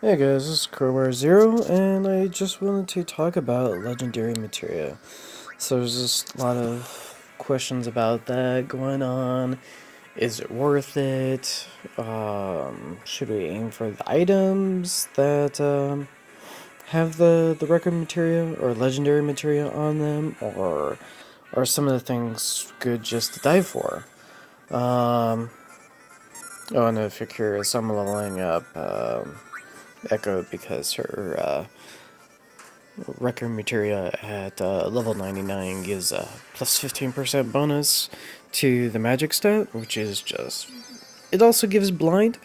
Hey guys, this is Crowbar Zero, and I just wanted to talk about legendary materia. So there's just a lot of questions about that going on. Is it worth it? Should we aim for the items that have the record materia or legendary materia on them, or are some of the things good just to dive for? Um, oh, and if you're curious, I'm leveling up Echo because her record materia at level 99 gives a plus 15% bonus to the magic stat, which is just. It also gives blind,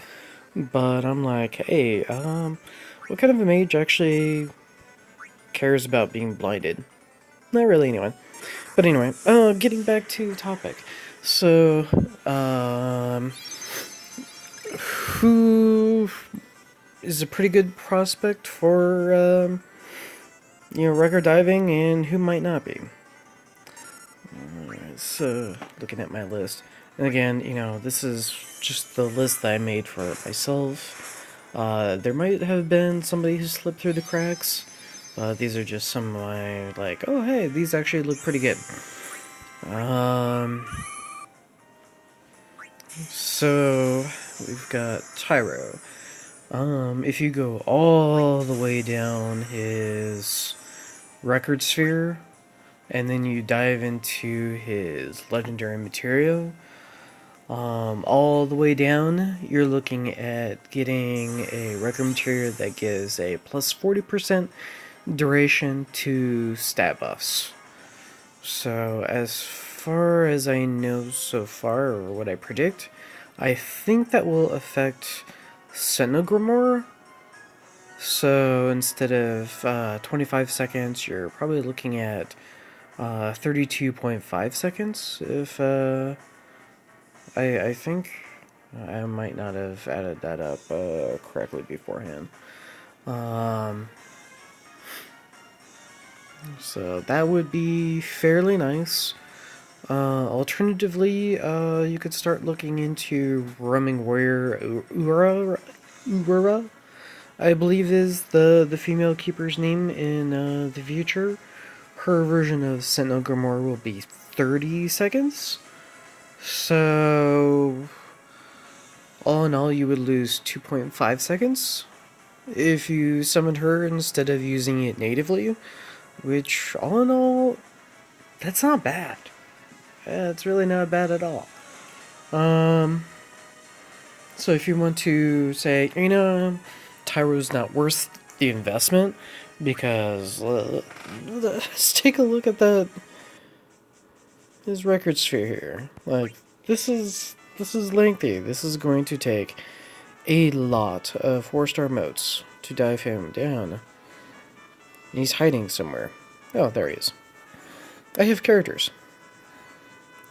but I'm like, hey, what kind of a mage actually cares about being blinded? Not really, anyway. But anyway, getting back to topic. So, who is a pretty good prospect for, record diving, and who might not be? So, looking at my list. And again, this is just the list that I made for myself. There might have been somebody who slipped through the cracks. These are just some of my, like, oh hey, these actually look pretty good. So, we've got Tyro. If you go all the way down his record sphere, and then you dive into his legendary material, all the way down, you're looking at getting a record material that gives a plus 40% duration to stat buffs. So, as far as I know so far, or what I predict, I think that will affect Sentinel. So, instead of 25 seconds, you're probably looking at 32.5 seconds if I think I might not have added that up correctly beforehand. Um, so that would be fairly nice. Alternatively, you could start looking into roaming warrior Ura, I believe is the female keeper's name in the future. Her version of Sentinel Grimoire will be 30 seconds. So all in all, you would lose 2.5 seconds if you summoned her instead of using it natively, which, all in all, that's not bad. It's really not bad at all. So if you want to say, Tyro's not worth the investment, because let's take a look at that his record sphere here. Like, this is lengthy. This is going to take a lot of 4-star motes to dive him down. He's hiding somewhere. Oh, there he is. I have characters.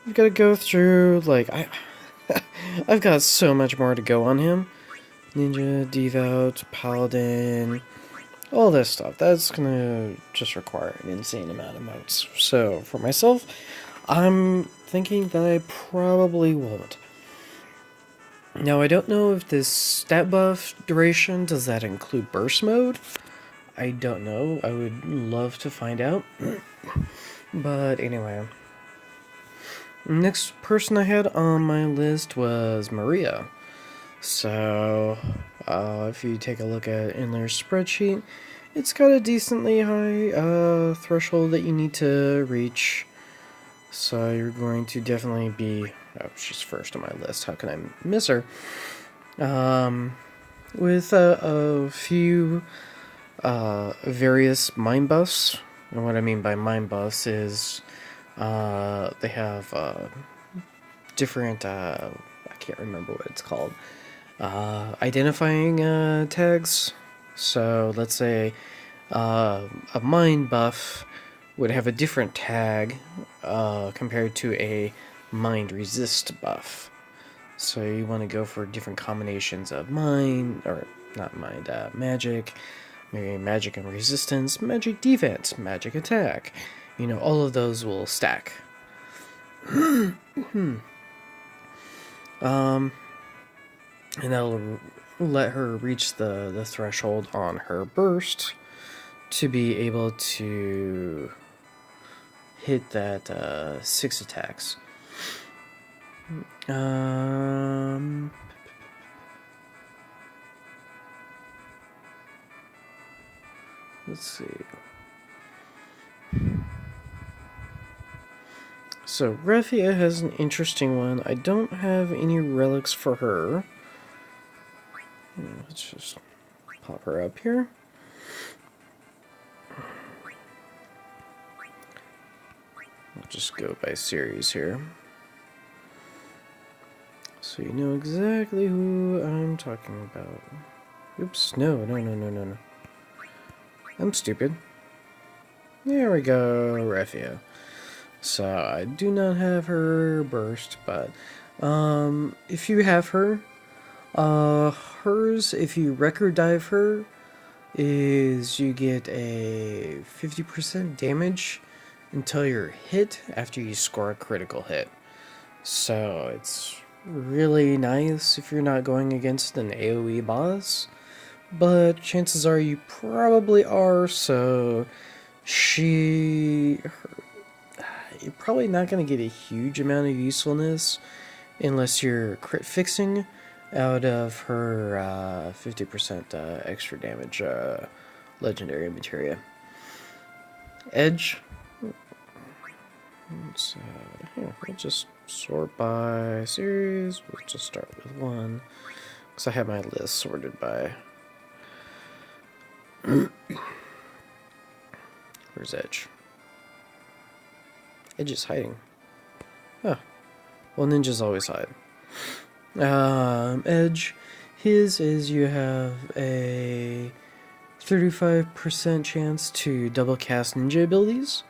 You've got to go through, like, I've got so much more to go on him. Ninja, Devout, Paladin, all this stuff. That's gonna just require an insane amount of motes. So, for myself, I'm thinking that I probably won't. Now, I don't know if this stat buff duration, does that include burst mode? I don't know. I would love to find out. But anyway. Next person I had on my list was Maria. So, if you take a look at Inler's spreadsheet, it's got a decently high threshold that you need to reach. So you're going to definitely be... Oh, she's first on my list. How can I miss her? With a few various mind buffs. And what I mean by mind buffs is they have different... I can't remember what it's called. Identifying tags. So let's say a mind buff would have a different tag compared to a mind resist buff. So you want to go for different combinations of mind, or not mind, magic, maybe magic and resistance, magic defense, magic attack. All of those will stack. And that'll let her reach the threshold on her burst to be able to hit that 6 attacks. Let's see. So Rathia has an interesting one. I don't have any relics for her. Let's just pop her up here. I'll just go by series here, so you know exactly who I'm talking about. Oops, no. I'm stupid. There we go, Rathia. So I do not have her burst, but if you have her, hers, if you record dive her, is you get a 50% damage until you're hit after you score a critical hit. So it's really nice if you're not going against an AoE boss, but chances are you probably are, so you're probably not going to get a huge amount of usefulness unless you're crit fixing out of her 50% extra damage legendary materia. Edge. We'll just sort by series. We'll just start with 1, because I have my list sorted by... Where's Edge? Edge is hiding. Huh. Well, ninjas always hide. Edge, his is you have a 35% chance to double cast ninja abilities.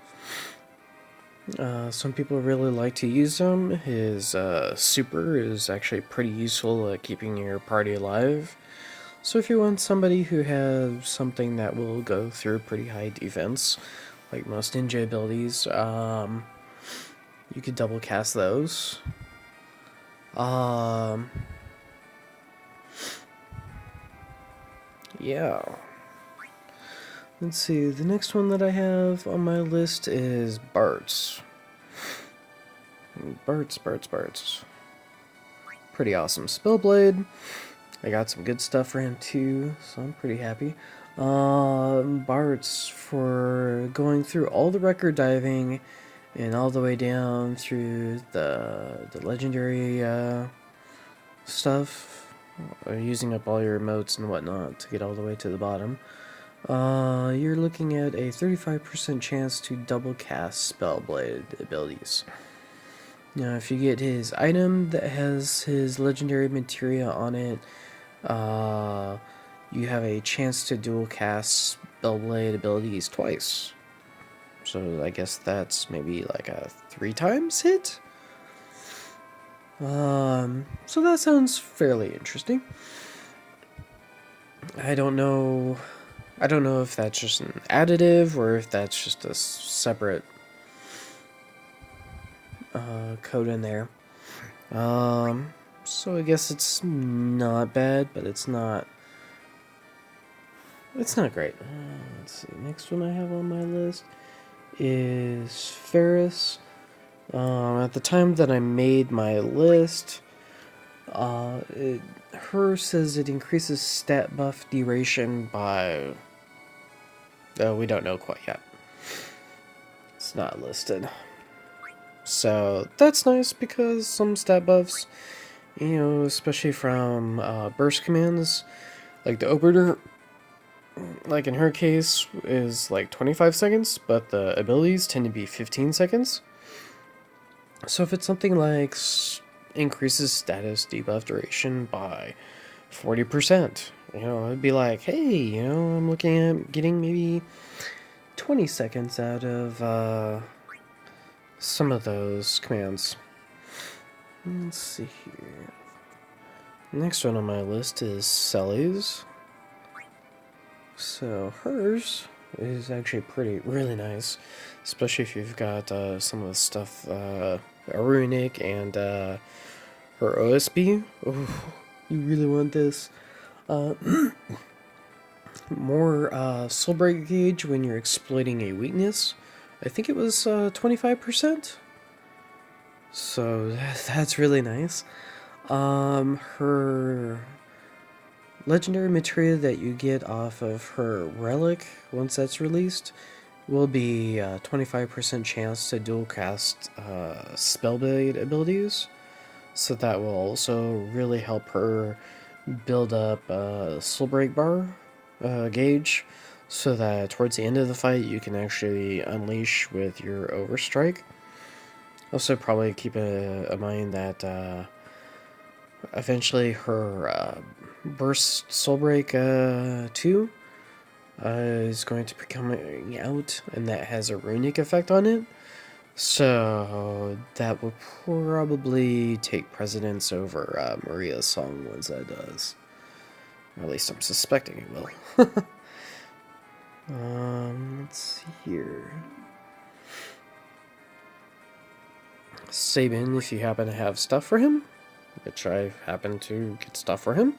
Some people really like to use them. His super is actually pretty useful at keeping your party alive. So if you want somebody who has something that will go through pretty high defense, like most ninja abilities, you could double cast those. Yeah. Let's see, the next one that I have on my list is Bartz. Bartz. Pretty awesome spellblade. I got some good stuff for him too, so I'm pretty happy. Bartz, for going through all the record diving and all the way down through the legendary stuff, using up all your motes and whatnot to get all the way to the bottom. You're looking at a 35% chance to double cast Spellblade abilities. Now, if you get his item that has his legendary materia on it, you have a chance to dual cast Spellblade abilities twice. So I guess that's maybe like a 3 times hit? So that sounds fairly interesting. I don't know if that's just an additive or if that's just a separate code in there. So I guess it's not bad, but it's not great. Let's see, next one I have on my list is Faris. At the time that I made my list, her says it increases stat buff duration by... we don't know quite yet. It's not listed. So that's nice because some stat buffs, you know, especially from burst commands, like the opener, like in her case, is like 25 seconds, but the abilities tend to be 15 seconds. So if it's something like increases status debuff duration by 40%, you know, it'd be like, hey, you know, I'm looking at getting maybe 20 seconds out of some of those commands. Let's see here. Next one on my list is Saly's. So hers is actually really nice, especially if you've got some of the stuff, runic and her OSB. Oh, you really want this. More soul break gauge when you're exploiting a weakness. I think it was 25%. So that's really nice. Her legendary materia that you get off of her relic, once that's released, will be 25% chance to dual cast spellblade abilities. So that will also really help her build up soul break bar gauge, so that towards the end of the fight you can actually unleash with your overstrike. Also, probably keep in mind that eventually her burst soul break 2 is going to be coming out, and that has a runic effect on it. So that will probably take precedence over Maria's song once that does. Or at least I'm suspecting it will. Let's see here. Sabin, if you happen to have stuff for him, which I happen to get stuff for him.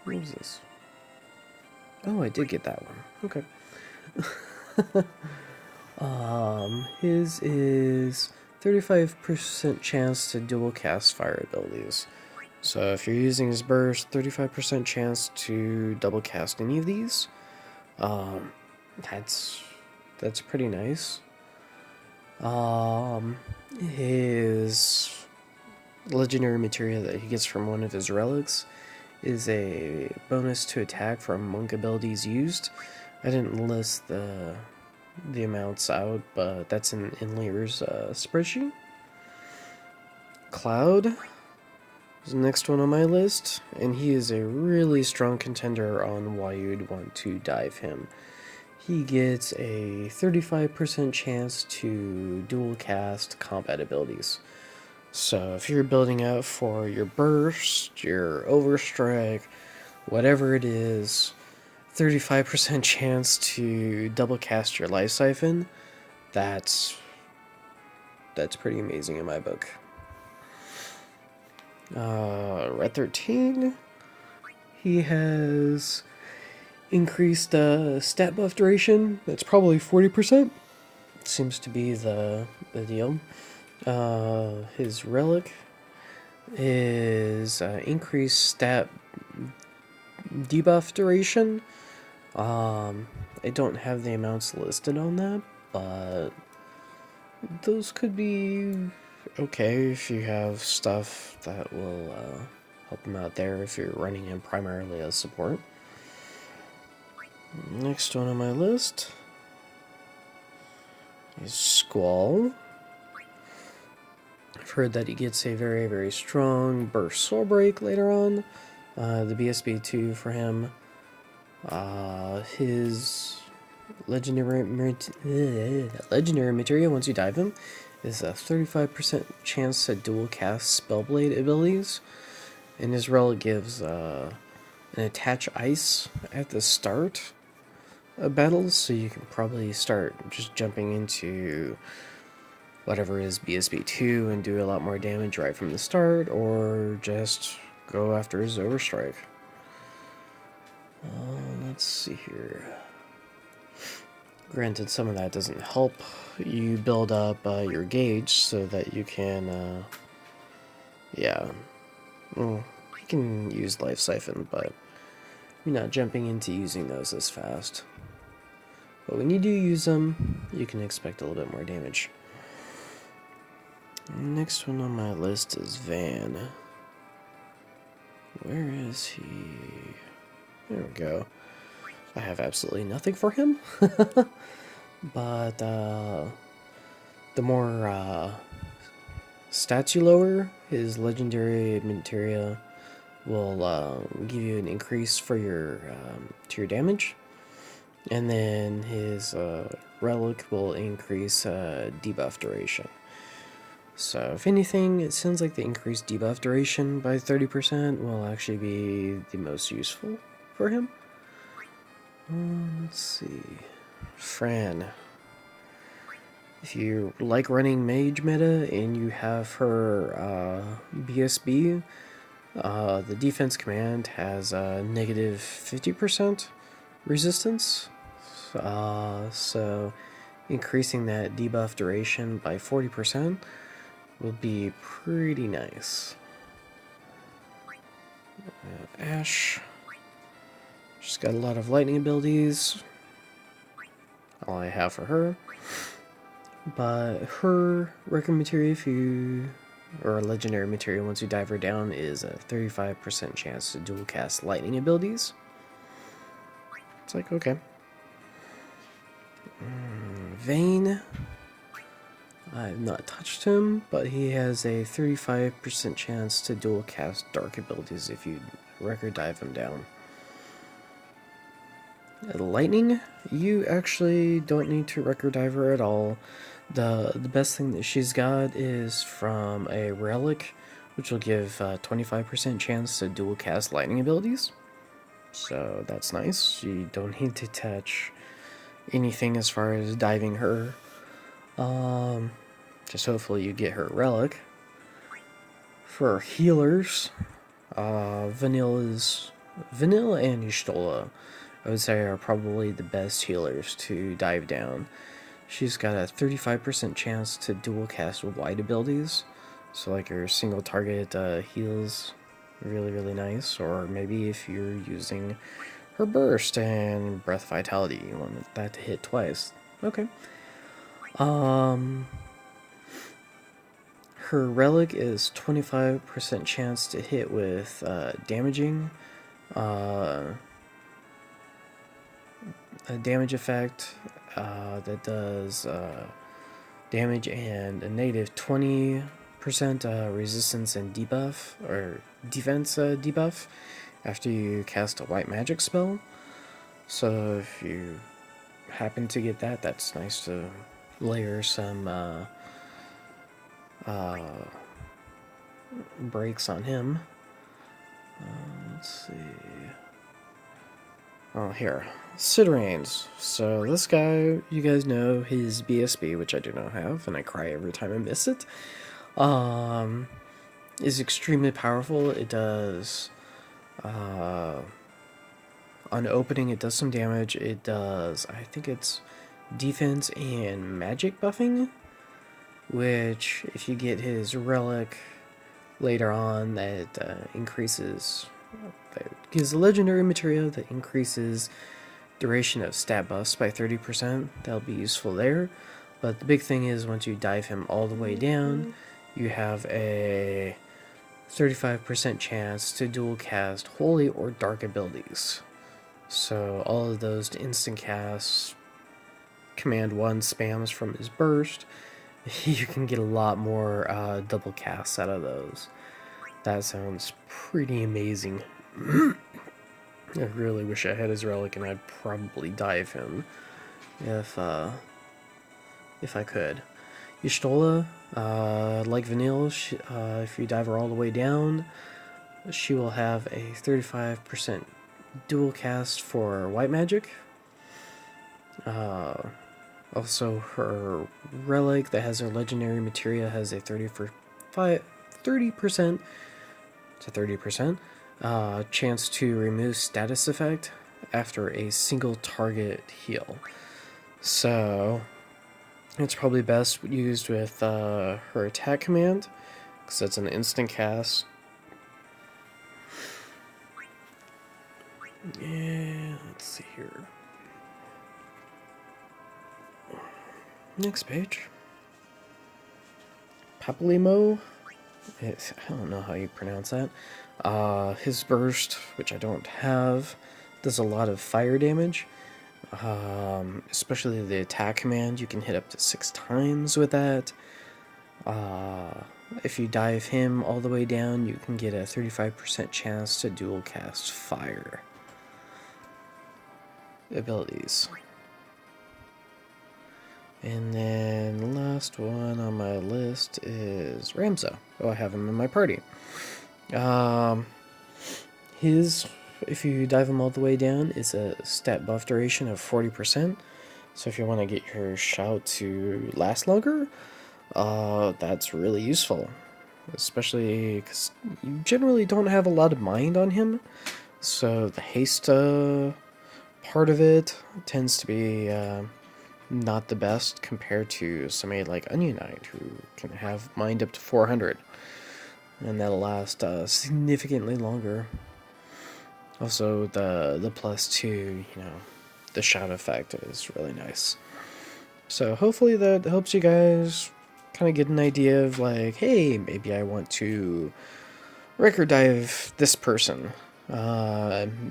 What is this? Oh, I did get that one. Okay. His is 35% chance to dual cast fire abilities. So if you're using his burst, 35% chance to double cast any of these. That's pretty nice. His legendary materia that he gets from one of his relics is a bonus to attack from monk abilities used. I didn't list the amounts out, but that's in Lear's spreadsheet. Cloud is the next one on my list, and he is a really strong contender on why you'd want to dive him. He gets a 35% chance to dual cast combat abilities. So if you're building out for your burst, your overstrike, whatever it is, 35% chance to double cast your life siphon, that's pretty amazing in my book. Red 13, he has increased stat buff duration. That's probably 40%. Seems to be the deal. His relic is increased stat debuff duration. I don't have the amounts listed on that, but those could be okay if you have stuff that will help him out there if you're running him primarily as support. Next one on my list is Squall. I've heard that he gets a very, very strong burst soul break later on. The BSB 2 for him. His legendary materia, once you dive him, is a 35% chance to dual cast spellblade abilities. And his relic gives an attach ice at the start of battles, so you can probably start just jumping into whatever is BSB 2 and do a lot more damage right from the start, or just go after his overstrike. Let's see here. Granted, some of that doesn't help you build up your gauge so that you can, well, you can use Life Siphon, but you're not jumping into using those as fast. But when you do use them, you can expect a little bit more damage. Next one on my list is Vaan. Where is he? There we go. I have absolutely nothing for him. But the more stats you lower, his legendary materia will give you an increase for your to your damage, and then his relic will increase debuff duration. So if anything, it sounds like the increased debuff duration by 30% will actually be the most useful for him. Let's see. Fran. If you like running mage meta and you have her BSB, The defense command has a negative 50% resistance, so increasing that debuff duration by 40% will be pretty nice. Ashe, she's got a lot of lightning abilities, all I have for her, but her record materia, or legendary materia, once you dive her down, is a 35% chance to dual cast lightning abilities. It's like, okay. Vaan, I've not touched him, but he has a 35% chance to dual cast dark abilities if you record dive him down. Lightning, you actually don't need to record dive her at all. The best thing that she's got is from a relic, which will give 25% chance to dual cast lightning abilities. So that's nice. You don't need to touch anything as far as diving her. Just hopefully you get her relic. For healers, Vanilla and Y'shtola, I would say, are probably the best healers to dive down. She's got a 35% chance to dual cast wide abilities, so like her single target heals really nice, or maybe if you're using her burst and breath vitality, you want that to hit twice. Okay. Her relic is 25% chance to hit with damaging, a damage effect that does damage and a negative 20% resistance and debuff, or defense debuff, after you cast a white magic spell. So if you happen to get that, that's nice to layer some breaks on him. Let's see. Oh, here. Siderains. So this guy, you guys know his BSB, which I do not have, and I cry every time I miss it, is extremely powerful. It does, on opening, it does some damage. It does, I think it's defense and magic buffing, which, if you get his relic later on, that increases, that gives a legendary materia that increases duration of stat buffs by 30%. That'll be useful there. But the big thing is, once you dive him all the way down, you have a 35% chance to dual cast holy or dark abilities. So all of those to instant cast, command 1 spams from his burst, you can get a lot more double casts out of those. That sounds pretty amazing. I really wish I had his relic, and I'd probably dive him if I could. Y'shtola, like Vanilla, if you dive her all the way down, she will have a 35% dual cast for white magic. Also, her relic that has her legendary materia has a 30% to 30% chance to remove status effect after a single target heal. So it's probably best used with her attack command, because it's an instant cast. Yeah, let's see here. Next page. Papalimo. I don't know how you pronounce that. His burst, which I don't have, does a lot of fire damage. Especially the attack command, you can hit up to 6 times with that. If you dive him all the way down, you can get a 35% chance to dual cast fire abilities. And then the last one on my list is Ramza. Oh, I have him in my party. If you dive him all the way down, is a stat buff duration of 40%. So if you want to get your shout to last longer, that's really useful. especially because you generally don't have a lot of mind on him. So the haste part of it tends to be not the best compared to somebody like Onion Knight, who can have mind up to 400, and that'll last significantly longer. Also, the +2, you know, the shout effect is really nice. So hopefully that helps you guys kind of get an idea of like, hey, maybe I want to record dive this person.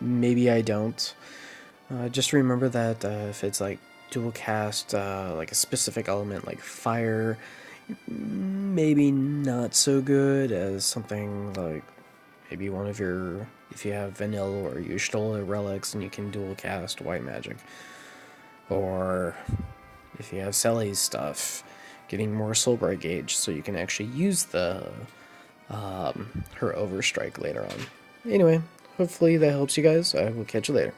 Maybe I don't. Just remember that if it's like dual cast, like a specific element like fire, maybe not so good as something like maybe one of your, if you have vanilla or usual relics and you can dual cast white magic, or if you have Sally's stuff, getting more Soulbright gauge so you can actually use the her overstrike later on. Anyway, hopefully that helps you guys. I will catch you later.